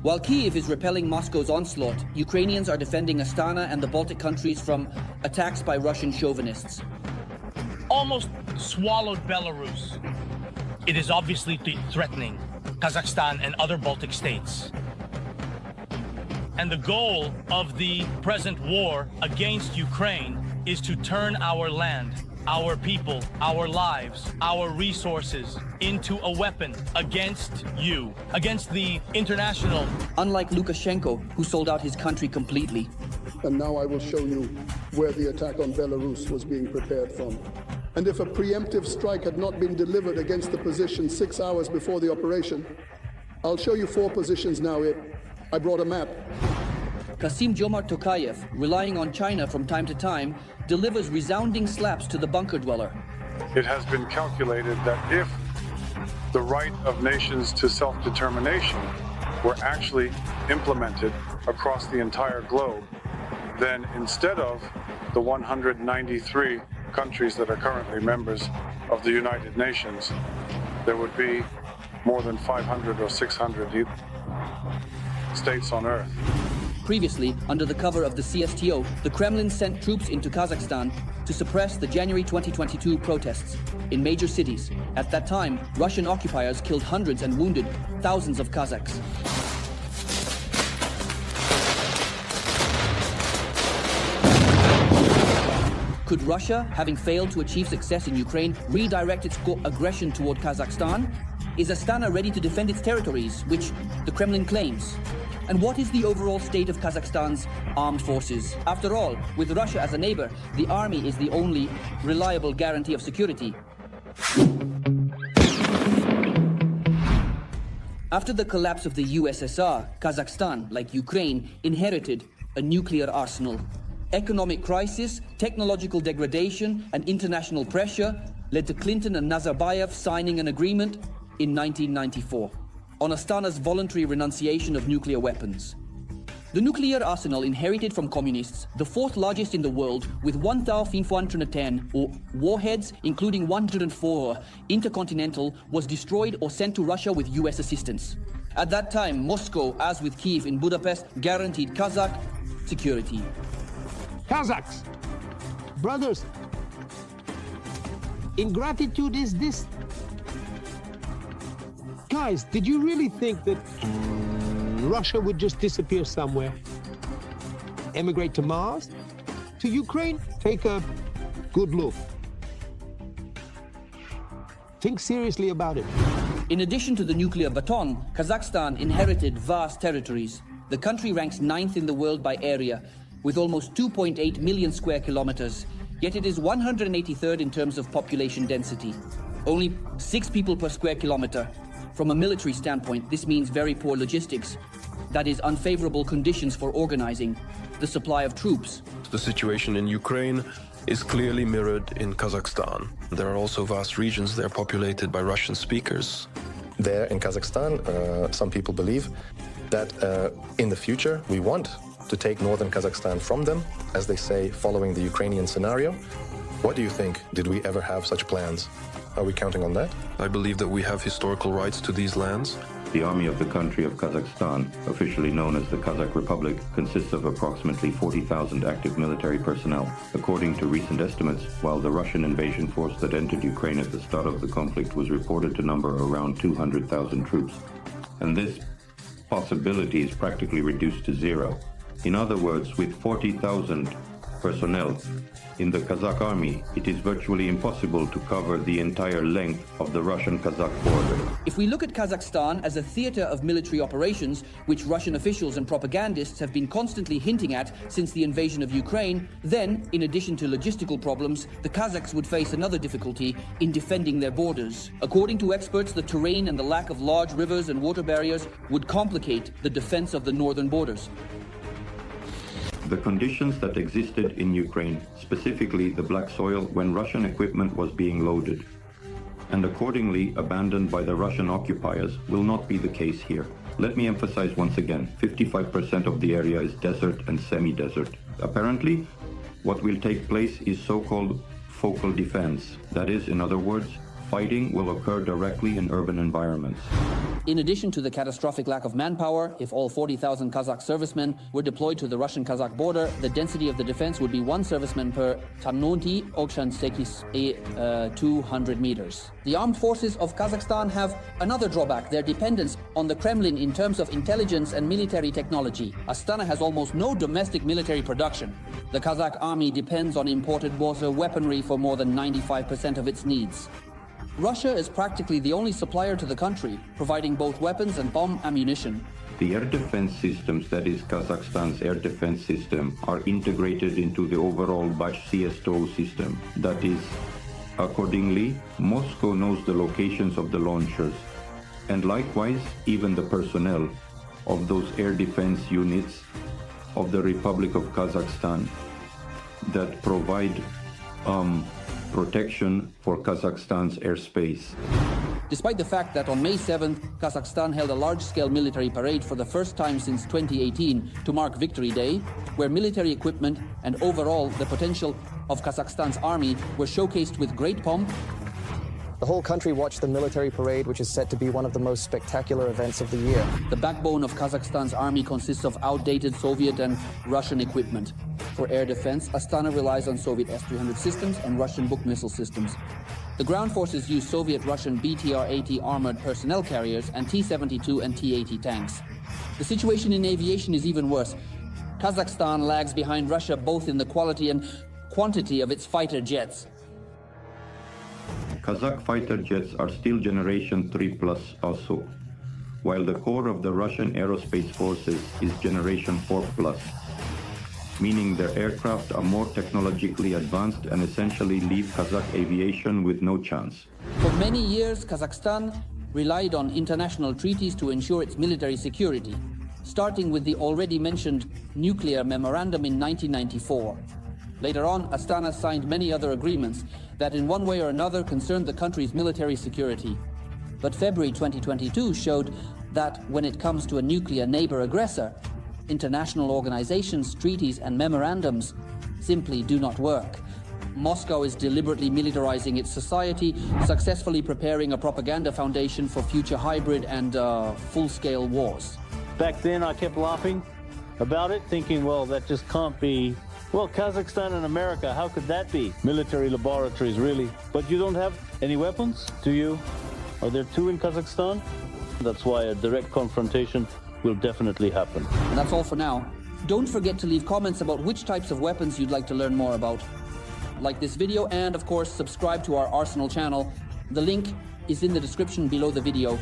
While Kyiv is repelling Moscow's onslaught, Ukrainians are defending Astana and the Baltic countries from attacks by Russian chauvinists. Almost swallowed Belarus. It is obviously threatening Kazakhstan and other Baltic states. And the goal of the present war against Ukraine is to turn our land, our people, our lives, our resources into a weapon against you, against the international. Unlike Lukashenko, who sold out his country completely. And now I will show you where the attack on Belarus was being prepared from. And if a preemptive strike had not been delivered against the position 6 hours before the operation, I'll show you 4 positions now. I brought a map. Kassym-Jomart Tokayev, relying on China from time to time, delivers resounding slaps to the bunker dweller. It has been calculated that if the right of nations to self-determination were actually implemented across the entire globe, then instead of the 193 countries that are currently members of the United Nations, there would be more than 500 or 600 states on Earth. Previously, under the cover of the CSTO, the Kremlin sent troops into Kazakhstan to suppress the January 2022 protests in major cities. At that time, Russian occupiers killed hundreds and wounded thousands of Kazakhs. Could Russia, having failed to achieve success in Ukraine, redirect its aggression toward Kazakhstan? Is Astana ready to defend its territories, which the Kremlin claims? And what is the overall state of Kazakhstan's armed forces? After all, with Russia as a neighbor, the army is the only reliable guarantee of security. After the collapse of the USSR, Kazakhstan, like Ukraine, inherited a nuclear arsenal. Economic crisis, technological degradation, and international pressure led to Clinton and Nazarbayev signing an agreement in 1994 on Astana's voluntary renunciation of nuclear weapons. The nuclear arsenal inherited from communists, the 4th largest in the world, with 1,510 warheads, including 104 intercontinental, was destroyed or sent to Russia with US assistance. At that time, Moscow, as with Kyiv in Budapest, guaranteed Kazakh security. Kazakhs, brothers, ingratitude is this. Guys, did you really think that Russia would just disappear somewhere? Emigrate to Mars? To Ukraine? Take a good look. Think seriously about it. In addition to the nuclear baton, Kazakhstan inherited vast territories. The country ranks 9th in the world by area, with almost 2.8 million square kilometers, yet it is 183rd in terms of population density. Only 6 people per square kilometer. From a military standpoint, this means very poor logistics. That is, unfavorable conditions for organizing the supply of troops. The situation in Ukraine is clearly mirrored in Kazakhstan. There are also vast regions there populated by Russian speakers. There in Kazakhstan, some people believe that in the future we want to take northern Kazakhstan from them, as they say, following the Ukrainian scenario. What do you think? Did we ever have such plans? Are we counting on that? I believe that we have historical rights to these lands. The army of the country of Kazakhstan, officially known as the Kazakh Republic, consists of approximately 40,000 active military personnel. According to recent estimates, while the Russian invasion force that entered Ukraine at the start of the conflict was reported to number around 200,000 troops. And this possibility is practically reduced to zero. In other words, with 40,000 personnel in the Kazakh army, it is virtually impossible to cover the entire length of the Russian-Kazakh border. If we look at Kazakhstan as a theater of military operations, which Russian officials and propagandists have been constantly hinting at since the invasion of Ukraine, then, in addition to logistical problems, the Kazakhs would face another difficulty in defending their borders. According to experts, the terrain and the lack of large rivers and water barriers would complicate the defense of the northern borders. The conditions that existed in Ukraine, specifically the black soil when Russian equipment was being loaded, and accordingly abandoned by the Russian occupiers, will not be the case here. Let me emphasize once again, 55% of the area is desert and semi-desert. Apparently, what will take place is so-called focal defense. That is, in other words, fighting will occur directly in urban environments. In addition to the catastrophic lack of manpower, if all 40,000 Kazakh servicemen were deployed to the Russian-Kazakh border, the density of the defense would be 1 serviceman per Tamnonti Okshan Sekis 200 meters. The armed forces of Kazakhstan have another drawback, their dependence on the Kremlin in terms of intelligence and military technology. Astana has almost no domestic military production. The Kazakh army depends on imported water weaponry for more than 95% of its needs. Russia is practically the only supplier to the country, providing both weapons and bomb ammunition. The air defense systems, that is Kazakhstan's air defense system, are integrated into the overall Bash-CSTO system. That is, accordingly, Moscow knows the locations of the launchers, and likewise, even the personnel of those air defense units of the Republic of Kazakhstan that provide protection for Kazakhstan's airspace. Despite the fact that on May 7th, Kazakhstan held a large-scale military parade for the first time since 2018 to mark Victory Day, where military equipment and overall the potential of Kazakhstan's army were showcased with great pomp, the whole country watched the military parade, which is set to be one of the most spectacular events of the year. The backbone of Kazakhstan's army consists of outdated Soviet and Russian equipment. For air defense, Astana relies on Soviet S-300 systems and Russian Buk missile systems. The ground forces use Soviet-Russian BTR-80 armored personnel carriers and T-72 and T-80 tanks. The situation in aviation is even worse. Kazakhstan lags behind Russia both in the quality and quantity of its fighter jets. Kazakh fighter jets are still generation 3+ also, while the core of the Russian aerospace forces is generation 4+, meaning their aircraft are more technologically advanced and essentially leave Kazakh aviation with no chance. For many years, Kazakhstan relied on international treaties to ensure its military security, starting with the already mentioned nuclear memorandum in 1994. Later on, Astana signed many other agreements that in one way or another concerned the country's military security. But February 2022 showed that when it comes to a nuclear neighbor aggressor, international organizations, treaties and memorandums simply do not work. Moscow is deliberately militarizing its society, successfully preparing a propaganda foundation for future hybrid and full-scale wars. Back then I kept laughing about it, thinking, well, that just can't be. Well, Kazakhstan and America, how could that be? Military laboratories, really. But you don't have any weapons, do you? Are there two in Kazakhstan? That's why a direct confrontation will definitely happen. And that's all for now. Don't forget to leave comments about which types of weapons you'd like to learn more about. Like this video and, of course, subscribe to our Arsenal channel. The link is in the description below the video.